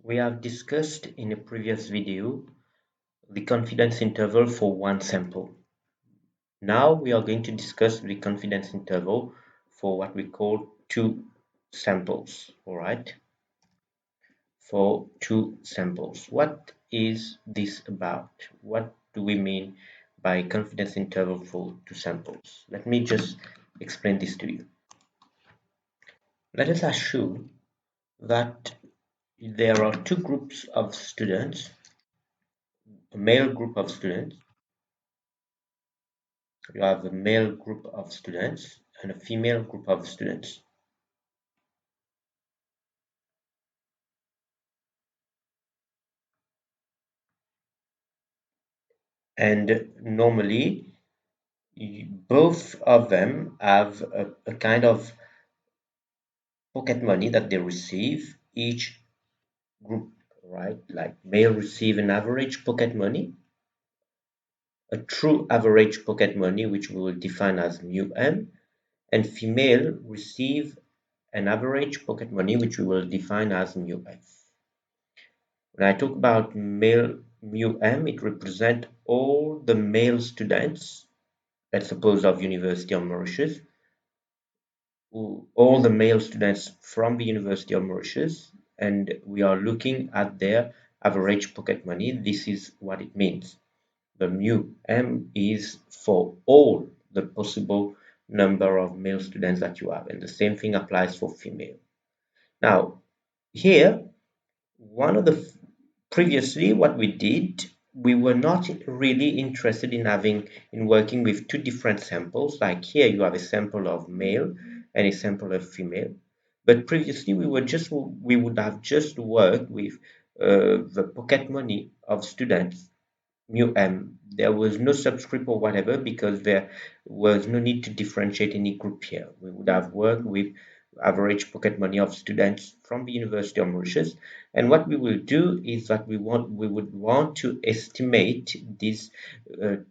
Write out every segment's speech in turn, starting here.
We have discussed in a previous video the confidence interval for one sample. Now we are going to discuss the confidence interval for what we call two samples. All right, for two samples. What is this about? What do we mean by confidence interval for two samples? Let me just explain this to you. Let us assume that there are two groups of students, a male group of students. You have a male group of students and a female group of students. And normally, both of them have a kind of pocket money that they receive, each group, right? Like male receive an average pocket money, a true average pocket money, which we will define as mu m, and female receive an average pocket money, which we will define as mu f. When I talk about male mu m, it represents all the male students, let's suppose of University of Mauritius, all the male students from the University of Mauritius, and we are looking at their average pocket money. This is what it means. The mu m is for all the possible number of male students that you have, and the same thing applies for female. Now, here, one of the previously what we did, we were not really interested in working with two different samples. Like here you have a sample of male and a sample of female, but previously we would have just worked with the pocket money of students mu m. There was no subscript or whatever because there was no need to differentiate any group here. We would have worked with average pocket money of students from the University of Mauritius. And what we will do is that we would want to estimate this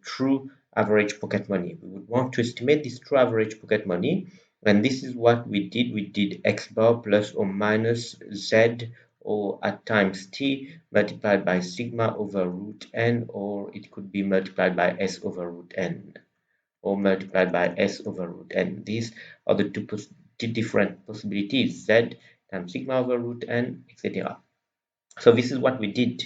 true average pocket money. We would want to estimate this true average pocket money. And this is what we did. We did x bar plus or minus z or at times t multiplied by sigma over root n, or it could be multiplied by s over root n or multiplied by s over root n. These are the two different possibilities, z times sigma over root n, etc. So this is what we did.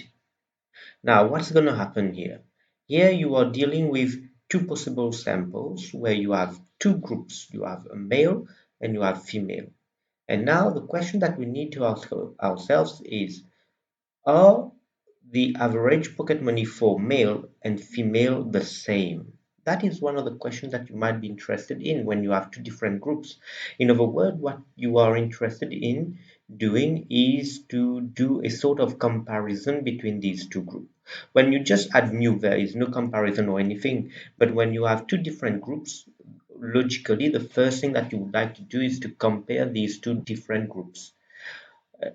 Now, what's going to happen here? Here you are dealing with two possible samples where you have two groups. You have a male and you have female. And now the question that we need to ask ourselves is, are the average pocket money for male and female the same? That is one of the questions that you might be interested in when you have two different groups. In other words, what you are interested in doing is to do a sort of comparison between these two groups. When you just add mu, there is no comparison or anything. But when you have two different groups, logically, the first thing that you would like to do is to compare these two different groups.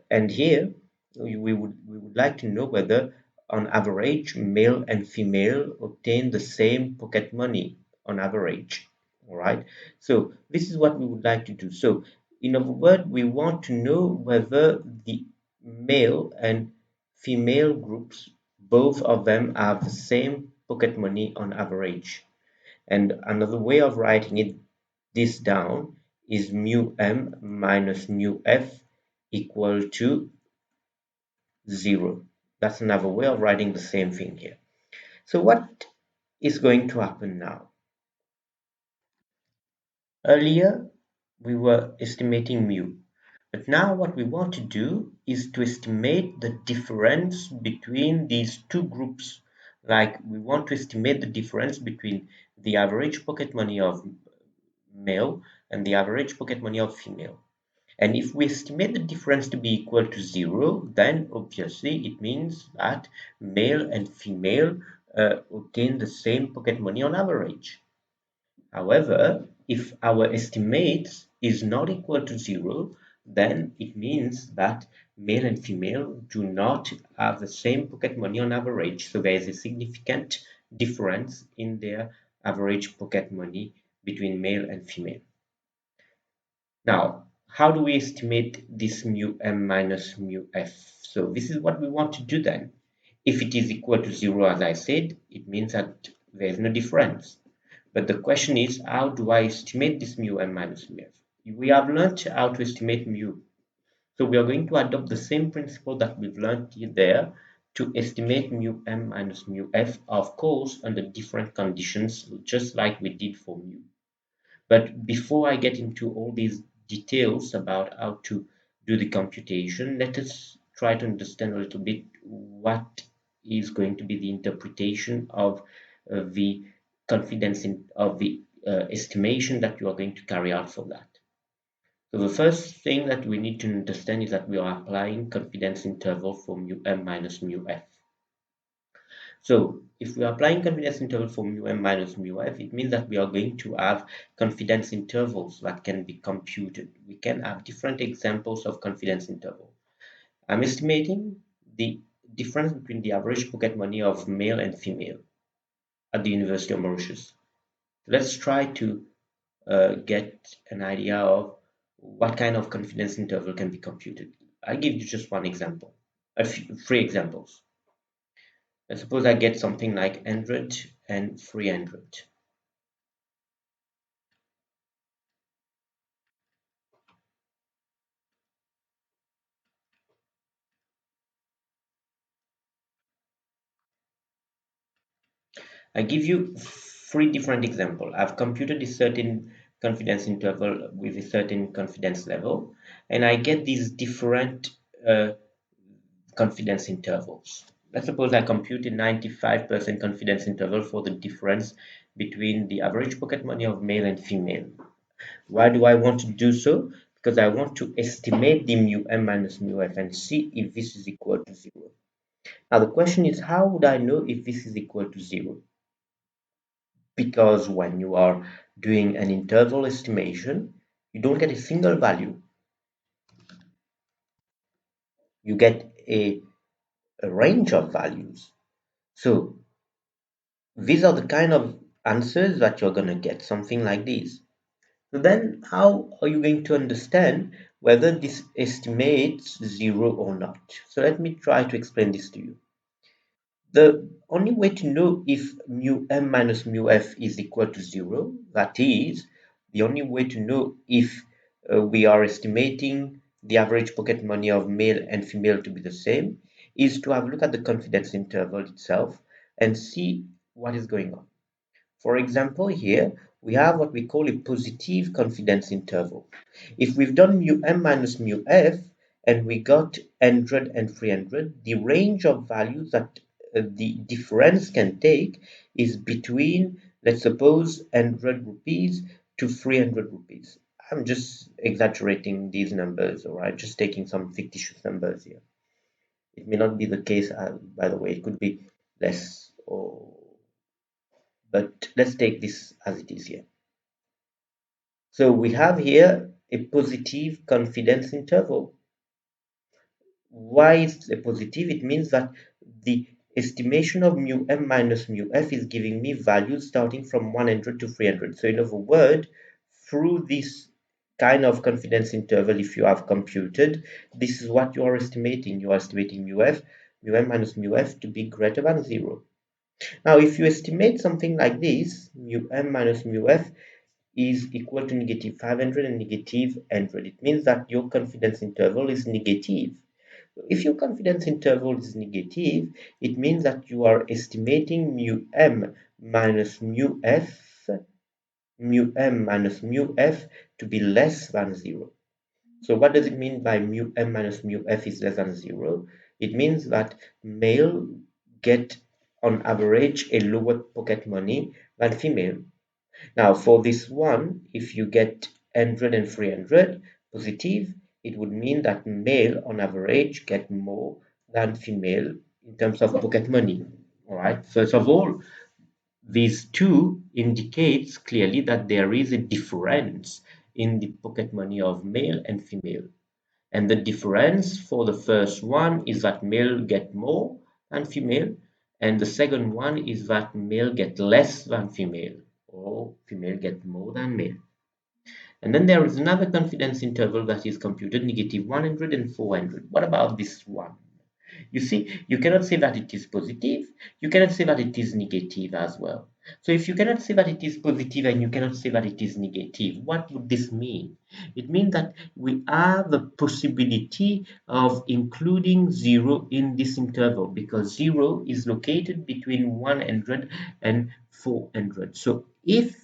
And here we would like to know whether on average male and female obtain the same pocket money on average. All right, so this is what we would like to do. So in other words, we want to know whether the male and female groups, both of them, have the same pocket money on average. And another way of writing this down is mu m minus mu f equal to 0. That's another way of writing the same thing here. So what is going to happen now? Earlier, we were estimating mu, but now what we want to do is to estimate the difference between these two groups. Like we want to estimate the difference between the average pocket money of male and the average pocket money of female. And if we estimate the difference to be equal to 0, then obviously it means that male and female obtain the same pocket money on average. However, if our estimate is not equal to 0, then it means that male and female do not have the same pocket money on average. So there is a significant difference in their average pocket money between male and female. Now, how do we estimate this mu m minus mu f? So this is what we want to do then. If it is equal to 0, as I said, it means that there is no difference. But the question is, how do I estimate this mu m minus mu f? We have learned how to estimate mu. So we are going to adopt the same principle that we've learned there to estimate mu m minus mu f, of course, under different conditions, just like we did for mu. But before I get into all these details about how to do the computation, let us try to understand a little bit what is going to be the interpretation of the confidence of the estimation that you are going to carry out for that. So the first thing that we need to understand is that we are applying confidence interval for mu m minus mu f. So if we are applying confidence interval for mu m minus mu f, it means that we are going to have confidence intervals that can be computed. We can have different examples of confidence interval. I'm estimating the difference between the average pocket money of male and female at the University of Mauritius. Let's try to get an idea of what kind of confidence interval can be computed. I'll give you just one example, a few, three examples. Let's suppose I get something like 100 and 300. I give you three different examples. I've computed a certain confidence interval with a certain confidence level, and I get these different uh, confidence intervals. Let's suppose I compute a 95% confidence interval for the difference between the average pocket money of male and female. Why do I want to do so? Because I want to estimate the mu m minus mu f and see if this is equal to 0. Now the question is, how would I know if this is equal to 0? Because when you are doing an interval estimation, you don't get a single value. You get a range of values. So these are the kind of answers that you're going to get, something like this. So then how are you going to understand whether this estimates 0 or not? So let me try to explain this to you. The only way to know if mu m minus mu f is equal to 0, that is, the only way to know if we are estimating the average pocket money of male and female to be the same, is to have a look at the confidence interval itself and see what is going on. For example, here we have what we call a positive confidence interval. If we've done mu m minus mu f and we got 100 and 300, the range of values that the difference can take is between, let's suppose, 100 rupees to 300 rupees. I'm just exaggerating these numbers, all right, just taking some fictitious numbers here. It may not be the case, by the way, it could be less, but let's take this as it is here. So we have here a positive confidence interval. Why is a positive? It means that the estimation of mu m minus mu f is giving me values starting from 100 to 300. So in other words, through this kind of confidence interval, if you have computed, this is what you are estimating. You are estimating mu m minus mu f to be greater than 0. Now, if you estimate something like this, mu m minus mu f is equal to negative 500 and negative 100. It means that your confidence interval is negative. If your confidence interval is negative, it means that you are estimating mu m minus mu f, mu m minus mu f to be less than 0. So what does it mean by mu m minus mu f is less than 0? It means that male get on average a lower pocket money than female. Now for this one, if you get 100 and 300 positive, it would mean that male on average get more than female in terms of pocket money. All right. First of all, these two indicates clearly that there is a difference in the pocket money of male and female. And the difference for the first one is that male get more than female, and the second one is that male get less than female, or female get more than male. And then there is another confidence interval that is computed, negative 100 and 400. What about this one? You see, you cannot say that it is positive, you cannot say that it is negative as well. So if you cannot say that it is positive and you cannot say that it is negative, what would this mean? It means that we have the possibility of including 0 in this interval because 0 is located between 100 and 400. So if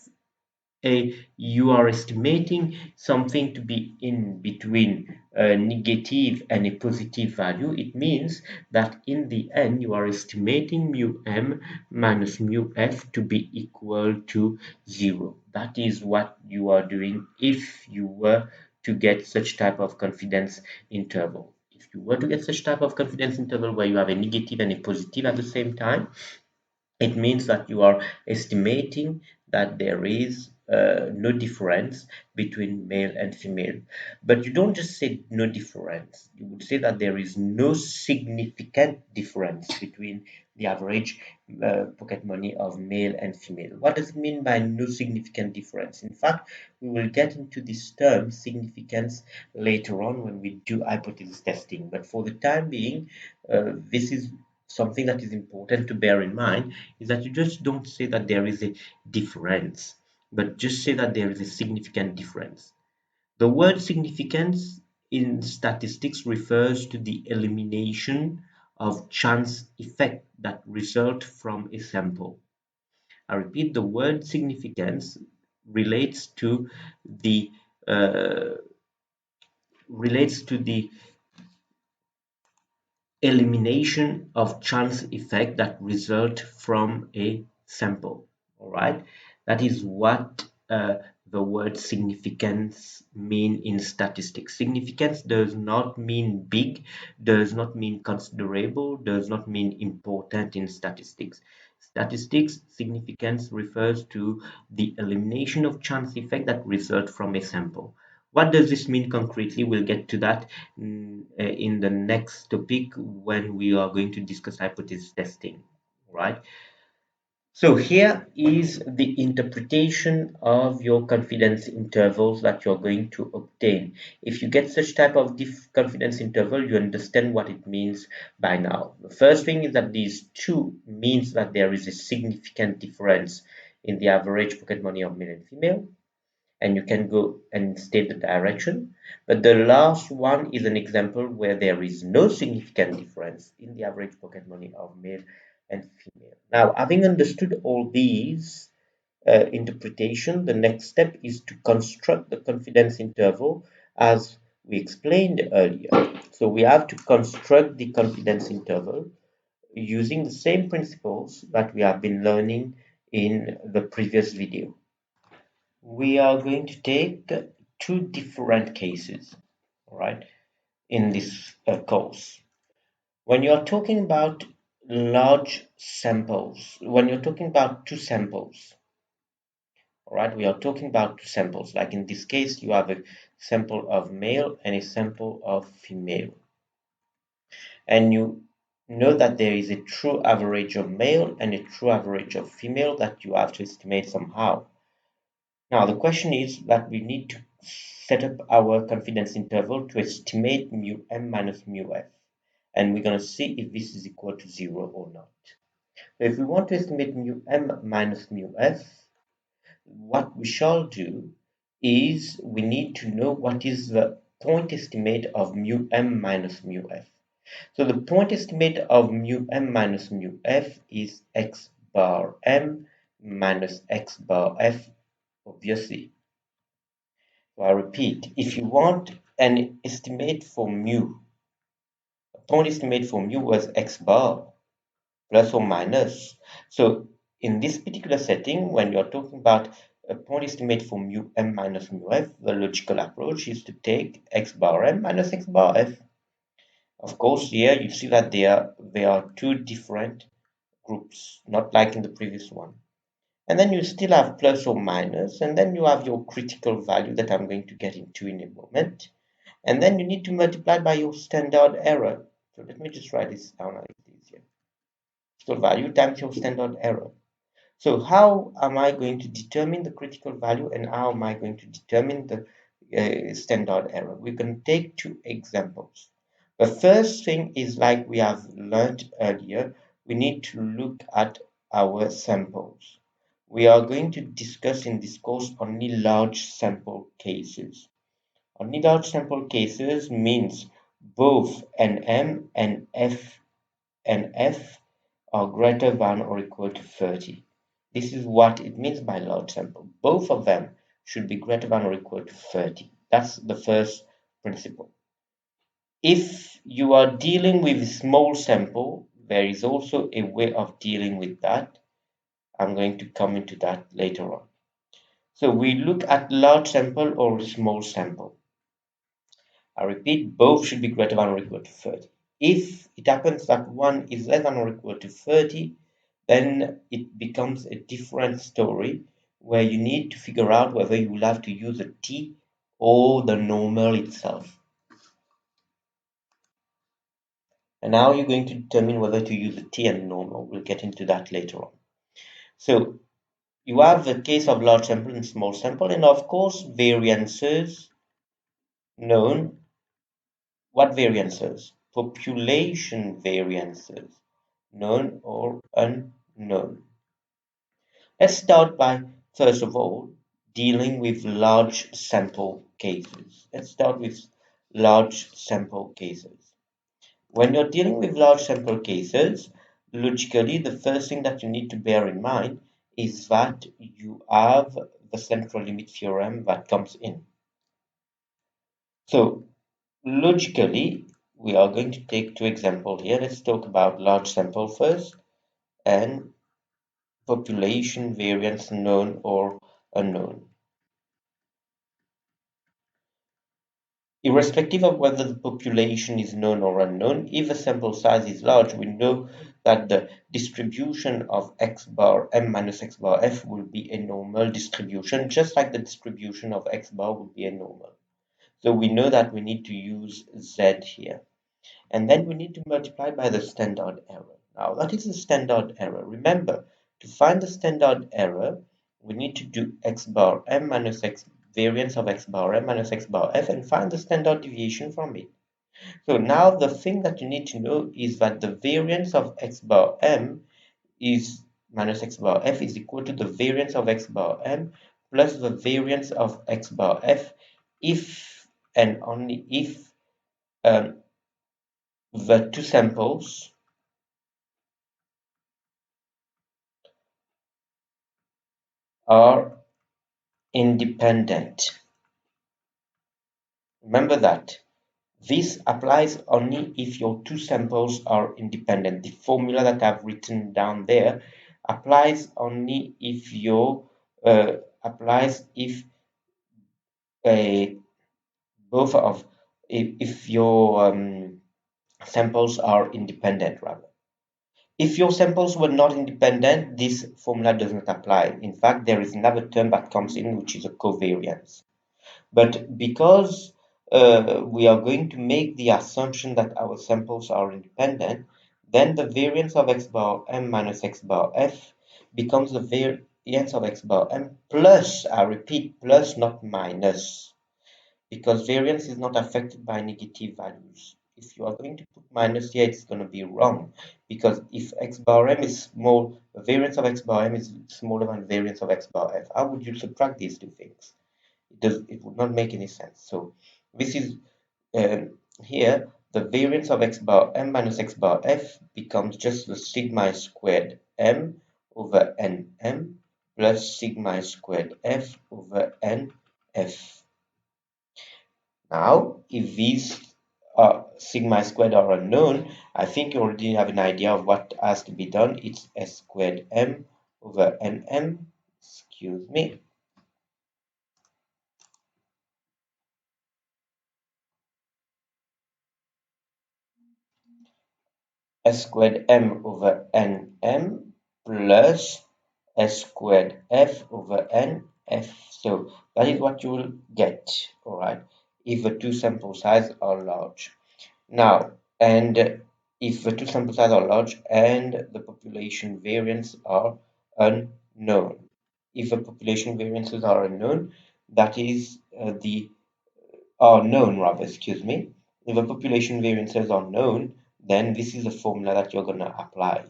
you are estimating something to be in between a negative and a positive value, it means that in the end you are estimating mu m minus mu f to be equal to 0. That is what you are doing if you were to get such type of confidence interval. If you were to get such type of confidence interval where you have a negative and a positive at the same time, it means that you are estimating that there is no difference between male and female. But you don't just say no difference, you would say that there is no significant difference between the average pocket money of male and female. What does it mean by no significant difference? In fact, we will get into this term significance later on when we do hypothesis testing. But for the time being, this is something that is important to bear in mind, is that you just don't say that there is a difference, but just say that there is a significant difference. The word significance in statistics refers to the elimination of chance effect that result from a sample. I repeat, the word significance relates to the uh, relates to the elimination of chance effect that result from a sample. All right, that is what the word significance mean in statistics. Significance does not mean big, does not mean considerable, does not mean important in statistics. Statistics significance refers to the elimination of chance effect that result from a sample. What does this mean concretely? We'll get to that in the next topic when we are going to discuss hypothesis testing, right? So here is the interpretation of your confidence intervals that you're going to obtain. If you get such type of confidence interval, you understand what it means by now. The first thing is that these two means that there is a significant difference in the average pocket money of male and female, and you can go and state the direction. But the last one is an example where there is no significant difference in the average pocket money of male and female. Now, having understood all these interpretation, the next step is to construct the confidence interval as we explained earlier. So we have to construct the confidence interval using the same principles that we have been learning in the previous video. We are going to take two different cases, all right, in this course. When you're talking about large samples, when you're talking about two samples, all right, we are talking about two samples. Like in this case, you have a sample of male and a sample of female. And you know that there is a true average of male and a true average of female that you have to estimate somehow. Now, the question is that we need to set up our confidence interval to estimate mu m minus mu f. And we're going to see if this is equal to 0 or not. So if we want to estimate mu m minus mu f, what we shall do is we need to know what is the point estimate of mu m minus mu f. So the point estimate of mu m minus mu f is x bar m minus x bar f, obviously. So I repeat, if you want an estimate for mu, a point estimate for mu was x bar plus or minus. So in this particular setting, when you're talking about a point estimate for mu m minus mu f, the logical approach is to take x bar m minus x bar f. Of course, here you see that there are two different groups, not like in the previous one. And then you still have plus or minus, and then you have your critical value that I'm going to get into in a moment. And then you need to multiply by your standard error. So let me just write this down a little easier. So value times your standard error. So how am I going to determine the critical value and how am I going to determine the standard error? We can take two examples. The first thing is, like we have learned earlier, we need to look at our samples. We are going to discuss in this course only large sample cases. Only large sample cases means both NM and F are greater than or equal to 30. This is what it means by large sample. Both of them should be greater than or equal to 30. That's the first principle. If you are dealing with a small sample, there is also a way of dealing with that. I'm going to come into that later on. So we look at large sample or small sample. I repeat, both should be greater than or equal to 30. If it happens that one is less than or equal to 30, then it becomes a different story where you need to figure out whether you will have to use a t or the normal itself. And now you're going to determine whether to use a t and normal. We'll get into that later on. So you have the case of large sample and small sample, and of course variances known. What variances? Population variances, known or unknown. Let's start by, first of all, dealing with large sample cases. Let's start with large sample cases. When you're dealing with large sample cases, logically, the first thing that you need to bear in mind is that you have the central limit theorem that comes in. So, logically, we are going to take two examples here. Let's talk about large sample first and population variance known or unknown. Irrespective of whether the population is known or unknown, if the sample size is large, we know that the distribution of x bar m minus x bar f will be a normal distribution, just like the distribution of x bar will be a normal. So we know that we need to use z here. And then we need to multiply by the standard error. Now, what is the standard error? Remember, to find the standard error, we need to do x bar m minus x variance of x bar m minus x bar f and find the standard deviation from it. So now the thing that you need to know is that the variance of x bar m is minus x bar f is equal to the variance of x bar m plus the variance of x bar f if and only if um, the two samples are independent. Remember that. This applies only if your two samples are independent. The formula that I've written down there applies only if your applies if uh, both of if your samples are independent rather. If your samples were not independent, this formula does not apply. In fact, there is another term that comes in which is a covariance. But because we are going to make the assumption that our samples are independent, then the variance of x bar m minus x bar f becomes the variance of x bar m plus, I repeat, plus, not minus, because variance is not affected by negative values. If you are going to put minus here, it's going to be wrong, because if x bar m is small, the variance of x bar m is smaller than the variance of x bar f. How would you subtract these two things? It would not make any sense. So this is here the variance of x bar m minus x bar f becomes just the sigma squared m over nm plus sigma squared f over nf. Now, if these sigma squared are unknown, I think you already have an idea of what has to be done. It's s squared m over nm, excuse me, s squared m over nm plus s squared f over nf. So that is what you will get, all right, if the two sample size are large. Now, and if the two sample size are large and the population variance are unknown. known. If the population variances are unknown, that is the are known rather, excuse me. If the population variances are known, then this is the formula that you're going to apply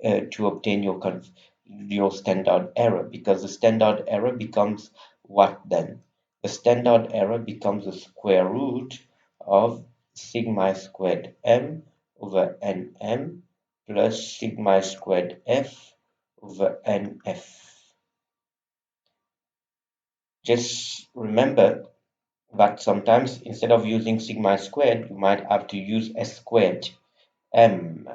to obtain your standard error, because the standard error becomes what then? The standard error becomes the square root of sigma squared m over nm plus sigma squared f over nf. Just remember that sometimes instead of using sigma squared, you might have to use s squared m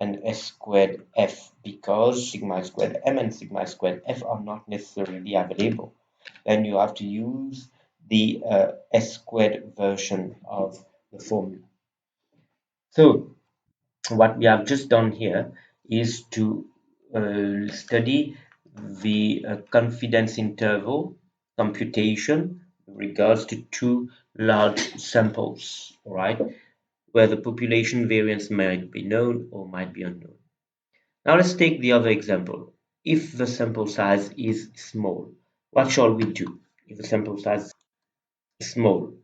and s squared f, because sigma squared m and sigma squared f are not necessarily available. Then you have to use the s squared version of the formula. So what we have just done here is to study the confidence interval computation with regards to two large samples, all right, where the population variance might be known or might be unknown. Now let's take the other example. If the sample size is small, what shall we do? If the sample size is small,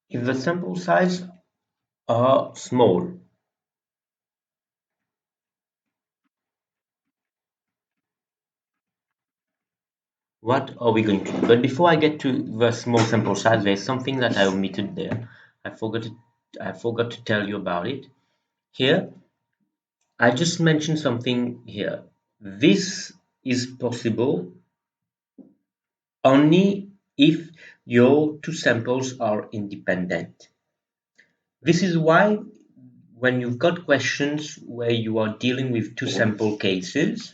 if the sample size are small, what are we going to do? But before I get to the small sample size, there's something that I omitted there. I forgot to tell you about it. Here, I just mentioned something here. This is possible only if your two samples are independent. This is why when you've got questions where you are dealing with two sample cases,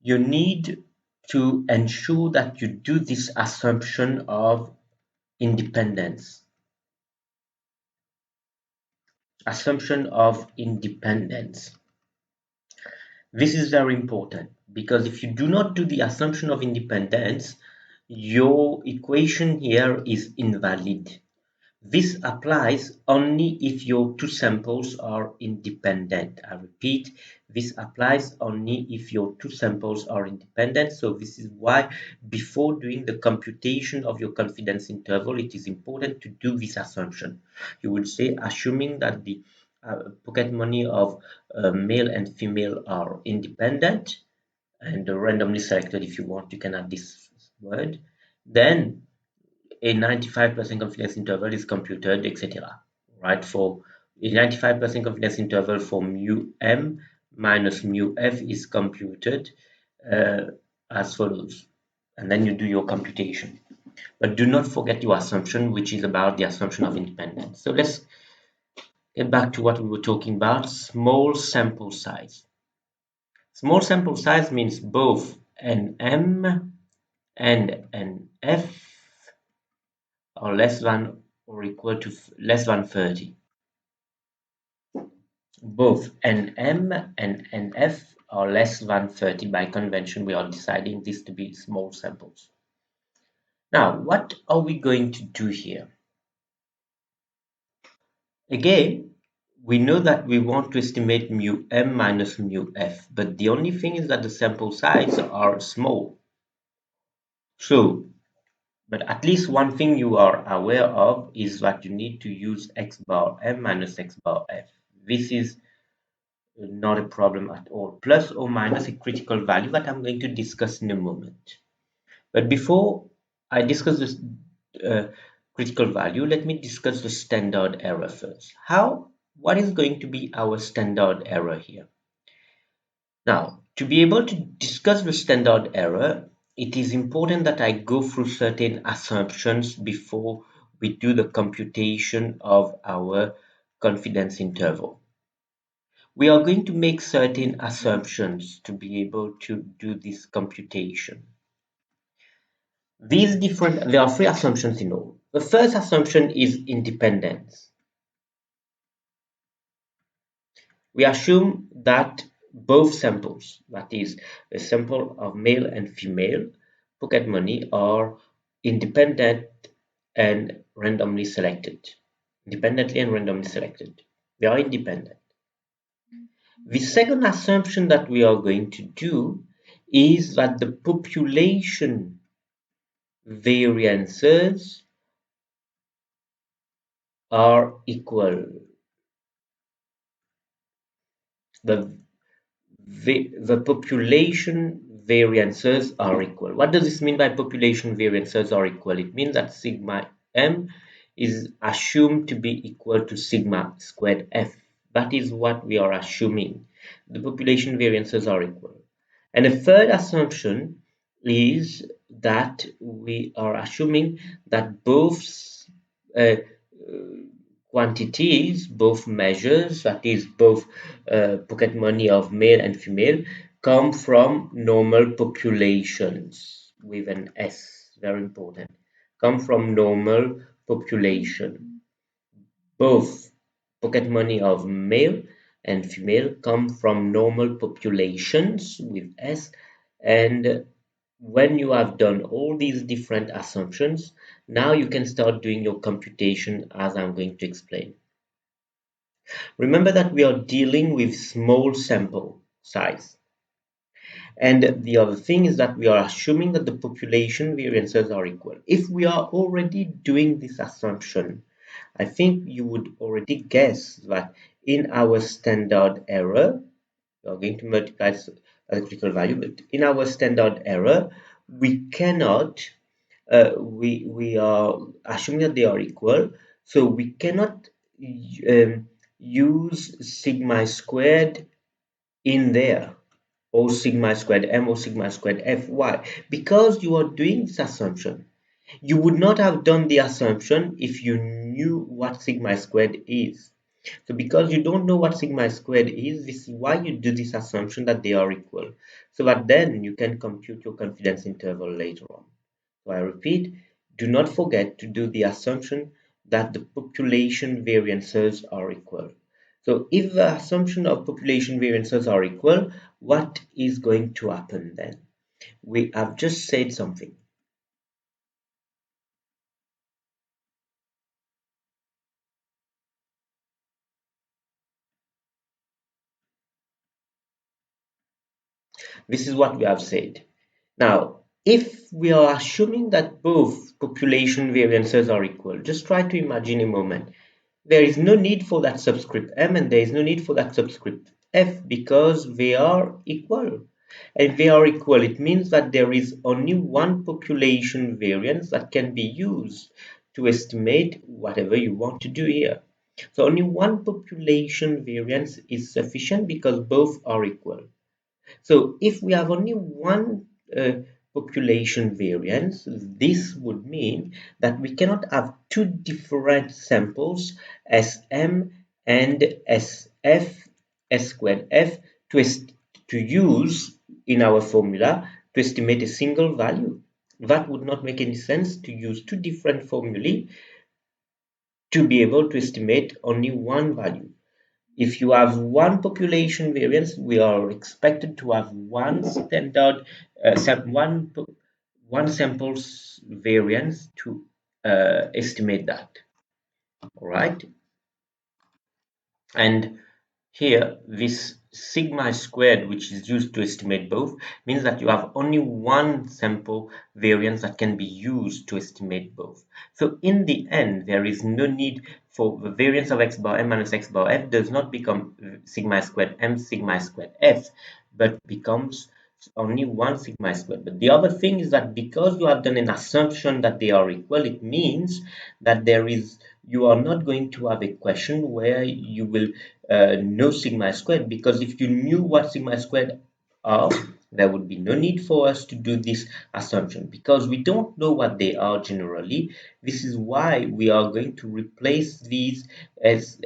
you need to ensure that you do this assumption of independence. Assumption of independence. This is very important because if you do not do the assumption of independence, your equation here is invalid. This applies only if your two samples are independent. I repeat, this applies only if your two samples are independent. So this is why before doing the computation of your confidence interval, it is important to do this assumption. You would say, assuming that the pocket money of male and female are independent and randomly selected. If you want, you can add this word. Then a 95% confidence interval is computed, etc. Right? For a 95% confidence interval for mu m minus mu f is computed uh, as follows. And then you do your computation. But do not forget your assumption, which is about the assumption of independence. So let's get back to what we were talking about, small sample size. Small sample size means both an m and an f are less than or equal to less than 30. Both an m and an f are less than 30. By convention, we are deciding this to be small samples. Now, what are we going to do here? Again, we know that we want to estimate mu m minus mu f, but the only thing is that the sample size are small. So, but at least one thing you are aware of is that you need to use x bar m minus x bar f. This is not a problem at all, plus or minus a critical value that I'm going to discuss in a moment. But before I discuss this critical value, let me discuss the standard error first. What is going to be our standard error here? Now, to be able to discuss the standard error, it is important that I go through certain assumptions before we do the computation of our confidence interval. We are going to make certain assumptions to be able to do this computation. There are three assumptions in all. The first assumption is independence. We assume that both samples, that is, the sample of male and female pocket money, are independent and randomly selected. Independently and randomly selected. They are independent. The second assumption that we are going to do is that the population variances are equal. The the population variances are equal. What does this mean by population variances are equal? It means that sigma m is assumed to be equal to sigma squared f. That is what we are assuming. The population variances are equal. And the third assumption is that we are assuming that both uh, quantities, both measures, that is, both pocket money of male and female, come from normal populations with an S, very important, come from normal population. Both pocket money of male and female come from normal populations with S, and when you have done all these different assumptions, now you can start doing your computation as I'm going to explain. Remember that we are dealing with small sample size. And the other thing is that we are assuming that the population variances are equal. If we are already doing this assumption, I think you would already guess that in our standard error, we are going to multiply as a critical value, but in our standard error, we cannot, we are assuming that they are equal, so we cannot use sigma squared in there, or sigma squared m or sigma squared f. Why? Because you are doing this assumption. You would not have done the assumption if you knew what sigma squared is. So because you don't know what sigma squared is, this is why you do this assumption that they are equal. So that then you can compute your confidence interval later on. So I repeat, do not forget to do the assumption that the population variances are equal. So if the assumption of population variances are equal, what is going to happen then? We have just said something. This is what we have said. Now, if we are assuming that both population variances are equal, just try to imagine a moment. There is no need for that subscript m and there is no need for that subscript f because they are equal. And if they are equal, it means that there is only one population variance that can be used to estimate whatever you want to do here. So only one population variance is sufficient because both are equal. So if we have only one population variance, this would mean that we cannot have two different samples Sm and Sf, S squared f, to use in our formula to estimate a single value. That would not make any sense to use two different formulae to be able to estimate only one value. If you have one population variance, we are expected to have one standard, one samples variance to estimate that. All right, and here, this sigma squared, which is used to estimate both, means that you have only one sample variance that can be used to estimate both. So in the end, there is no need for the variance of x bar m minus x bar f does not become sigma squared m sigma squared f, but becomes only one sigma squared. But the other thing is that because you have done an assumption that they are equal, it means that you are not going to have a question where you will know sigma squared, because if you knew what sigma squared are, there would be no need for us to do this assumption because we don't know what they are generally. This is why we are going to replace these as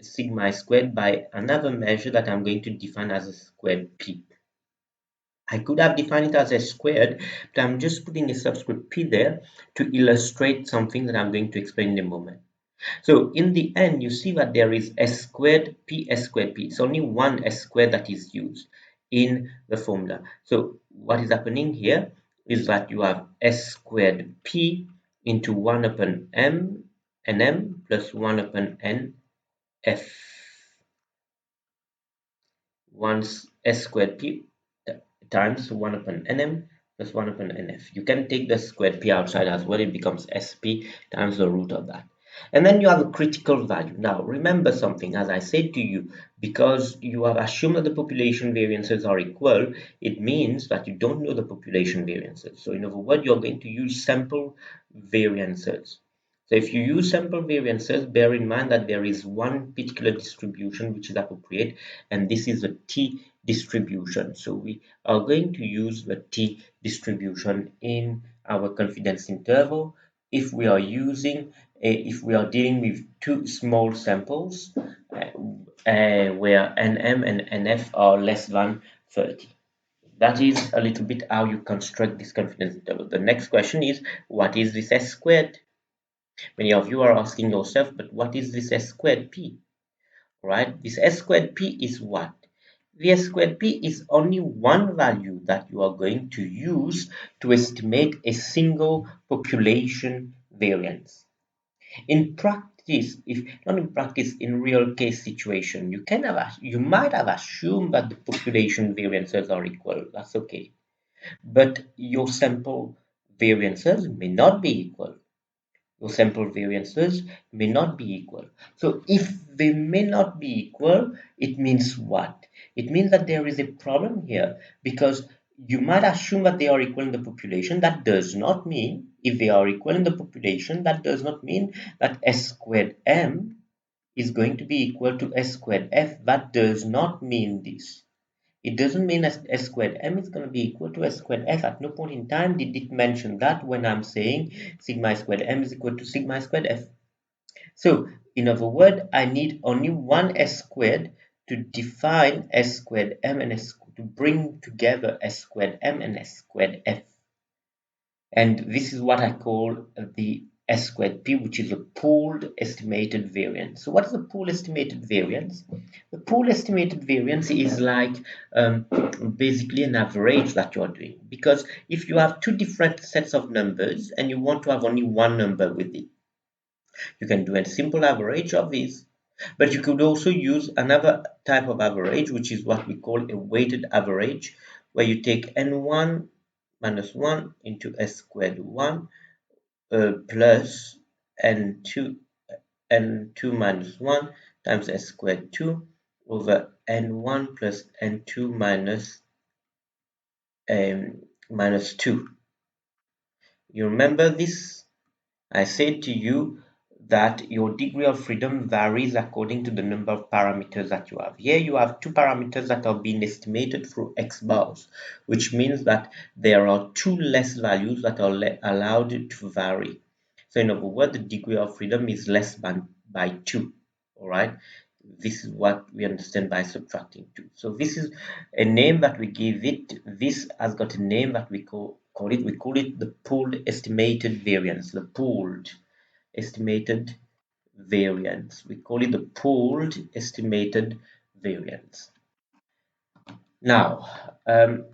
sigma squared by another measure that I'm going to define as a squared p. I could have defined it as S squared, but I'm just putting a subscript p there to illustrate something that I'm going to explain in a moment. So in the end, you see that there is S squared p, S squared p. It's only one S squared that is used in the formula. So what is happening here is that you have S squared p into 1 upon m plus 1 upon n f. once s squared p times 1 upon nm plus 1 upon nf. You can take the squared p outside as well. It becomes sp times the root of that. And then you have a critical value. Now, remember something, as I said to you, because you have assumed that the population variances are equal, it means that you don't know the population variances. So in other words, you're going to use sample variances. So if you use sample variances, bear in mind that there is one particular distribution which is appropriate, and this is the t distribution. So we are going to use the t distribution in our confidence interval if we are if we are dealing with two small samples where nm and nf are less than 30. That is a little bit how you construct this confidence interval. The next question is, what is this s squared? Many of you are asking yourself, but what is this s squared p? Right? This s squared p is what? The s squared p is only one value that you are going to use to estimate a single population variance. In practice, if not in practice, in real case situation, you might have assumed that the population variances are equal. That's okay. But your sample variances may not be equal. Your sample variances may not be equal. So if they may not be equal, it means what? It means that there is a problem here because you might assume that they are equal in the population. That does not mean, if they are equal in the population, that does not mean that s squared m is going to be equal to s squared f. That does not mean this. It doesn't mean s squared m is going to be equal to s squared f. At no point in time did it mention that when I'm saying sigma squared m is equal to sigma squared f. So, in other words, I need only one s squared to define s squared m and to bring together s squared m and s squared f. And this is what I call the s squared p, which is a pooled estimated variance. So what is a pooled estimated variance? The pooled estimated variance is like basically an average that you're doing. Because if you have two different sets of numbers and you want to have only one number with it, you can do a simple average of this. But you could also use another type of average, which is what we call a weighted average, where you take n1 minus 1 into s squared 1 plus n2 n2 minus 1 times s squared 2 over n1 plus n2 minus 2. You remember this? I said to you that your degree of freedom varies according to the number of parameters that you have. Here you have two parameters that are being estimated through x bars, which means that there are two less values that are allowed to vary. So in other words, the degree of freedom is less than by 2. All right. This is what we understand by subtracting 2. So this is a name that we give it. This has got a name that we call it the pooled estimated variance. The pooled estimated variance. We call it the pooled estimated variance. Now, the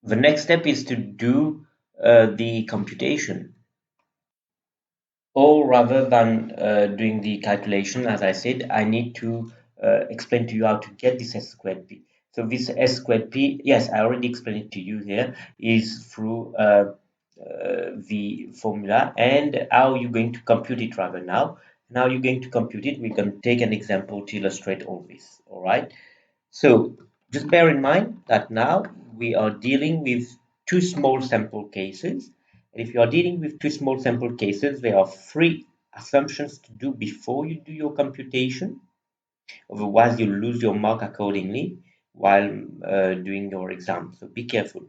next step is to do the computation. Or rather than doing the calculation, as I said, I need to explain to you how to get this s squared p. So this s squared p, yes, I already explained it to you here, is through the formula and how you're going to compute it rather now. Now you're going to compute it. We can take an example to illustrate all this. All right. So just bear in mind that now we are dealing with two small sample cases. And if you are dealing with two small sample cases, there are three assumptions to do before you do your computation. Otherwise, you'll lose your mark accordingly while doing your exam. So be careful.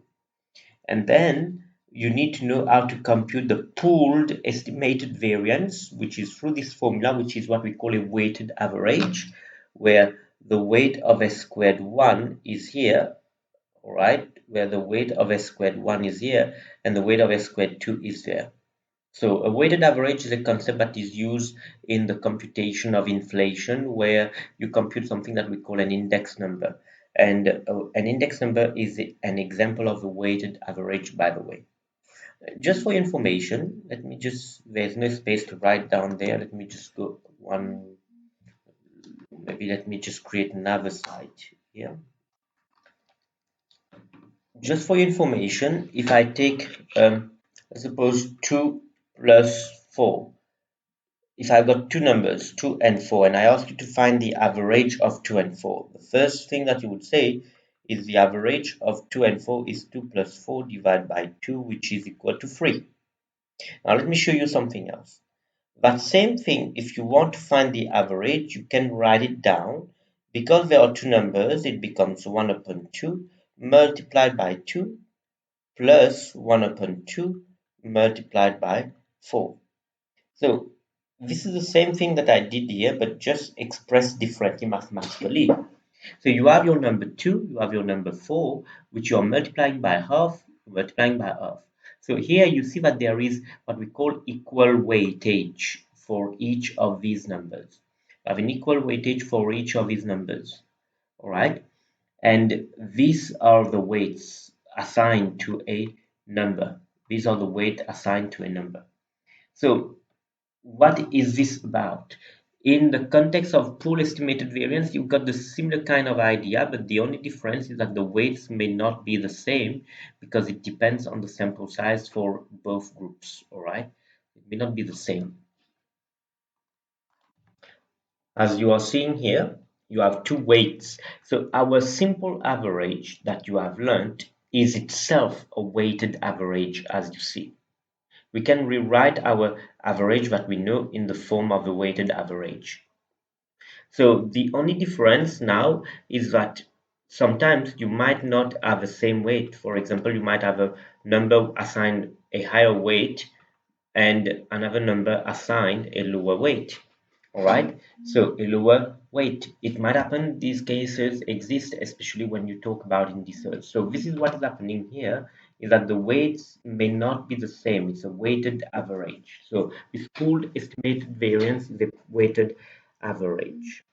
And then you need to know how to compute the pooled estimated variance, which is through this formula, which is what we call a weighted average, where the weight of s squared 1 is here, all right, where the weight of s squared 1 is here, and the weight of s squared 2 is there. So a weighted average is a concept that is used in the computation of inflation, where you compute something that we call an index number. And an index number is an example of a weighted average, by the way. Just for information, let me just, there's no space to write down there. Let me just go one maybe let me just create another site here. Just for your information, if I take, let's suppose 2 plus 4, if I've got two numbers, 2 and 4, and I ask you to find the average of 2 and 4, the first thing that you would say is the average of 2 and 4 is 2 plus 4 divided by 2, which is equal to 3. Now let me show you something else. That same thing, if you want to find the average, you can write it down. Because there are two numbers, it becomes 1 upon 2 multiplied by 2 plus 1 upon 2 multiplied by 4. So this is the same thing that I did here, but just expressed differently mathematically. So you have your number 2, you have your number 4, which you are multiplying by half, multiplying by half. So here you see that there is what we call equal weightage for each of these numbers. We have an equal weightage for each of these numbers. All right. And these are the weights assigned to a number. These are the weight assigned to a number. So what is this about? In the context of pool estimated variance, you've got the similar kind of idea, but the only difference is that the weights may not be the same because it depends on the sample size for both groups, all right? It may not be the same. As you are seeing here, you have two weights. So our simple average that you have learned is itself a weighted average, as you see. We can rewrite our average that we know in the form of a weighted average. So the only difference now is that sometimes you might not have the same weight. For example, you might have a number assigned a higher weight and another number assigned a lower weight. All right, so a lower weight. It might happen, these cases exist, especially when you talk about indices. So this is what is happening here, is that the weights may not be the same. It's a weighted average. So this pooled estimated variance is a weighted average.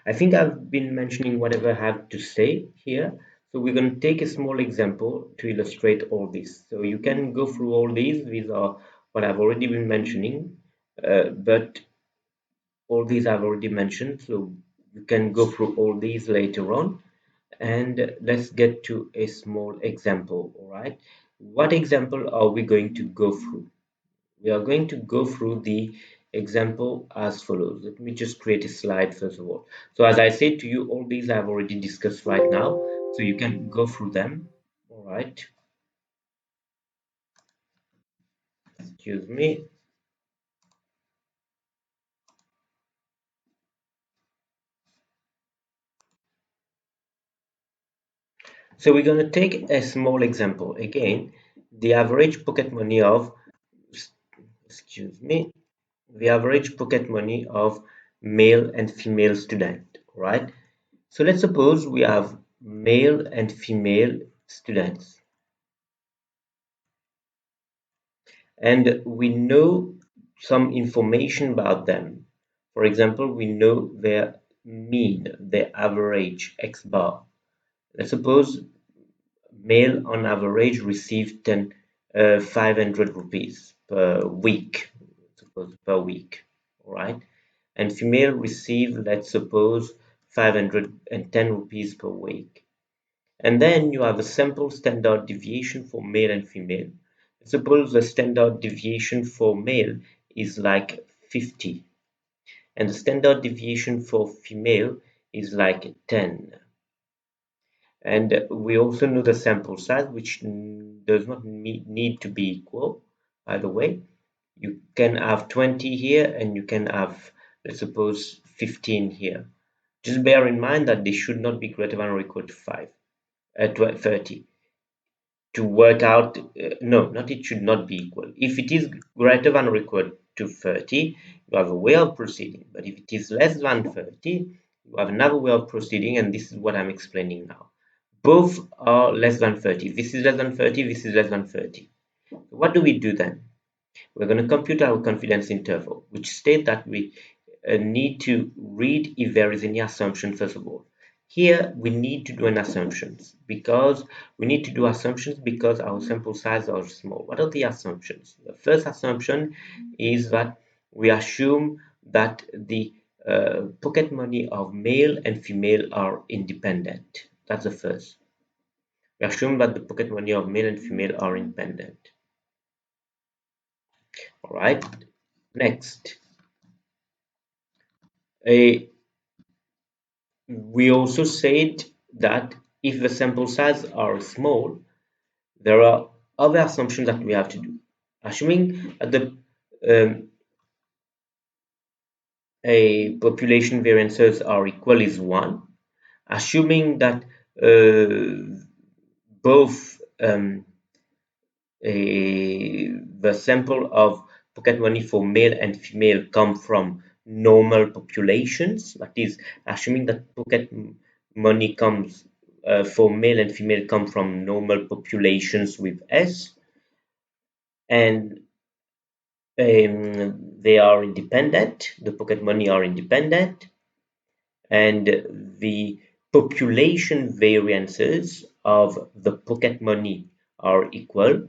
I think I've been mentioning whatever I have to say here. So we're going to take a small example to illustrate all this. So you can go through all these. These are what I've already been mentioning, but all these I've already mentioned. So you can go through all these later on. And let's get to a small example. All right. What example are we going to go through? We are going to go through the example as follows. Let me just create a slide first of all. So as I said to you, all these I've already discussed right now, so you can go through them. All right. Excuse me. So we're going to take a small example. Again, the average pocket money of, excuse me, the average pocket money of male and female student, right? So let's suppose we have male and female students, and we know some information about them. For example, we know their mean, their average x bar. Let's suppose male on average received 500 rupees per week, suppose per week, all right? And female receive, let's suppose, 510 rupees per week. And then you have a sample standard deviation for male and female. Suppose the standard deviation for male is like 50, and the standard deviation for female is like 10. And we also know the sample size, which does not need to be equal, by the way. You can have 20 here, and you can have, let's suppose, 15 here. Just bear in mind that they should not be greater than or equal to 30. To work out, no, not it should not be equal. If it is greater than or equal to 30, you have a way of proceeding. But if it is less than 30, you have another way of proceeding, and this is what I'm explaining now. Both are less than 30. This is less than 30, this is less than 30. What do we do then? We're going to compute our confidence interval, which state that we need to read if there is any assumption first of all. Here we need to do an assumptions because our sample size are small. What are the assumptions? The first assumption is that we assume that the pocket money of male and female are independent. That's the first. We assume that the pocket money of male and female are independent. All right. Next, we also said that if the sample size are small, there are other assumptions that we have to do. Assuming that the a population variances are equal is 1. Assuming that both the sample of pocket money for male and female come from normal populations, that is, assuming that pocket money comes for male and female come from normal populations with S, and they are independent, the pocket money are independent, and the population variances of the pocket money are equal.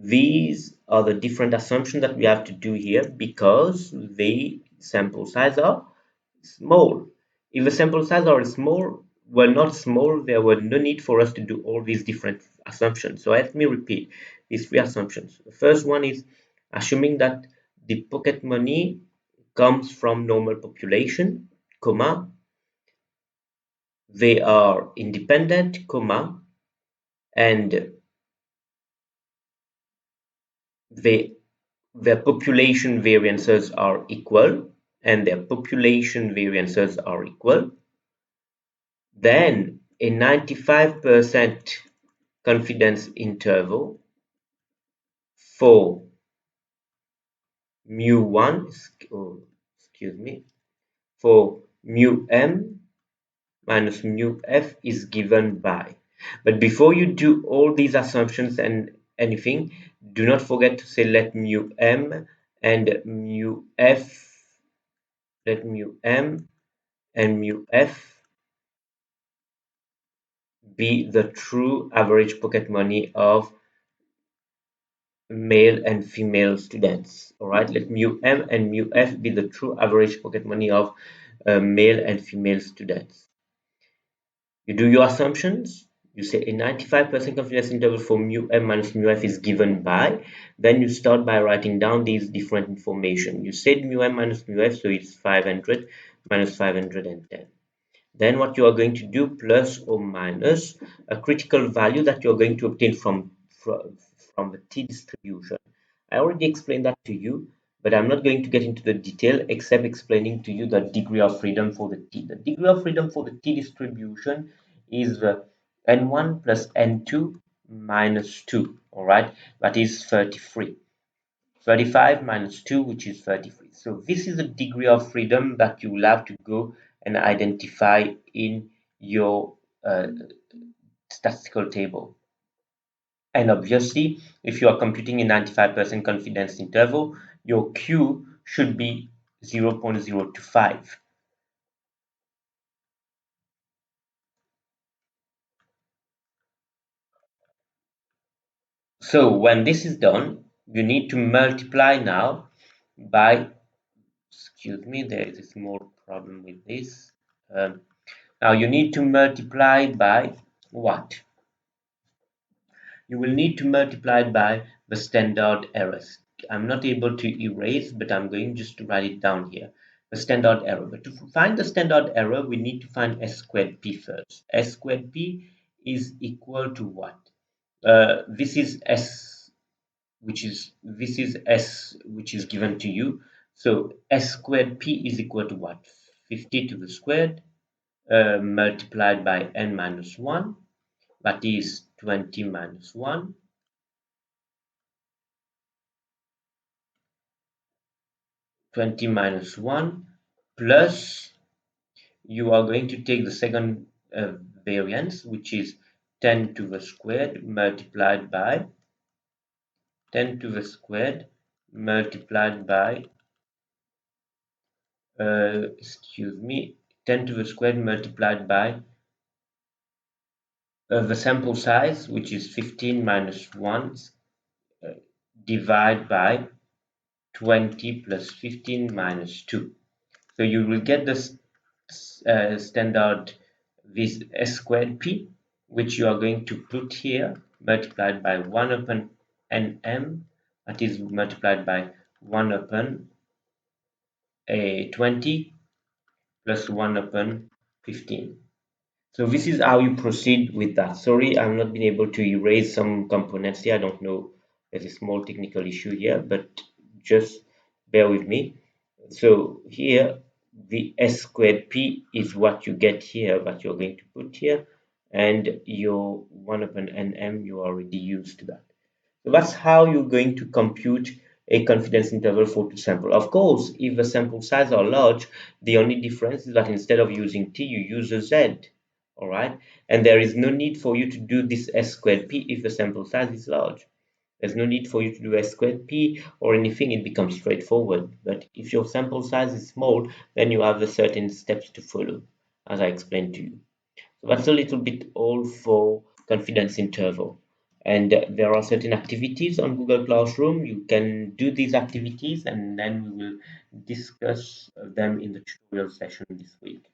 These are the different assumptions that we have to do here because the sample size are small. If the sample size are small, well, not small, there were no need for us to do all these different assumptions. So let me repeat these three assumptions. The first one is assuming that the pocket money comes from normal population, comma, they are independent, comma, and they their population variances are equal, and their population variances are equal, then a 95% confidence interval for mu1, excuse me, for mu m minus mu f is given by. But before you do all these assumptions and anything, do not forget to say let mu m and mu f, let mu m and mu f be the true average pocket money of male and female students. All right, let mu m and mu f be the true average pocket money of male and female students. You do your assumptions. You say a 95% confidence interval for mu m minus mu f is given by. Then you start by writing down these different information. You said mu m minus mu f, so it's 500 minus 510. Then what you are going to do, plus or minus a critical value that you're going to obtain from the t distribution. I already explained that to you, but I'm not going to get into the detail except explaining to you the degree of freedom for the t. The degree of freedom for the t distribution is n1 plus n2 minus 2, all right? That is 33. 35 minus 2, which is 33. So this is the degree of freedom that you will have to go and identify in your statistical table. And obviously, if you are computing a 95% confidence interval, your Q should be 0.025. So when this is done, you need to multiply now by, excuse me, there is a small problem with this. Now you need to multiply by what? You will need to multiply it by the standard errors. I'm not able to erase, but I'm going just to write it down here. The standard error. But to find the standard error, we need to find S squared P first. S squared P is equal to what? This is S, which is given to you. So S squared P is equal to what? 50 to the squared multiplied by n minus 1, that is 20 minus 1, 20 minus 1, plus you are going to take the second variance, which is 10 to the squared multiplied by 10 to the squared multiplied by excuse me, 10 to the squared multiplied by the sample size, which is 15 minus 1, divide by 20 plus 15 minus 2. So you will get the standard this s squared p, which you are going to put here, multiplied by 1 upon nm, that is multiplied by 1 upon a 20 plus 1 upon 15. So this is how you proceed with that. Sorry, I'm not been able to erase some components here. I don't know. There's a small technical issue here, but just bear with me. So here, the s squared p is what you get here, that you're going to put here, and your 1 upon nm, you already used that. So that's how you're going to compute a confidence interval for two samples. Of course, if the sample size are large, the only difference is that instead of using t, you use a z. All right, and there is no need for you to do this s squared p if the sample size is large. There's no need for you to do s squared p or anything, it becomes straightforward. But if your sample size is small, then you have the certain steps to follow, as I explained to you. So that's a little bit all for confidence interval. And there are certain activities on Google Classroom. You can do these activities and then we will discuss them in the tutorial session this week.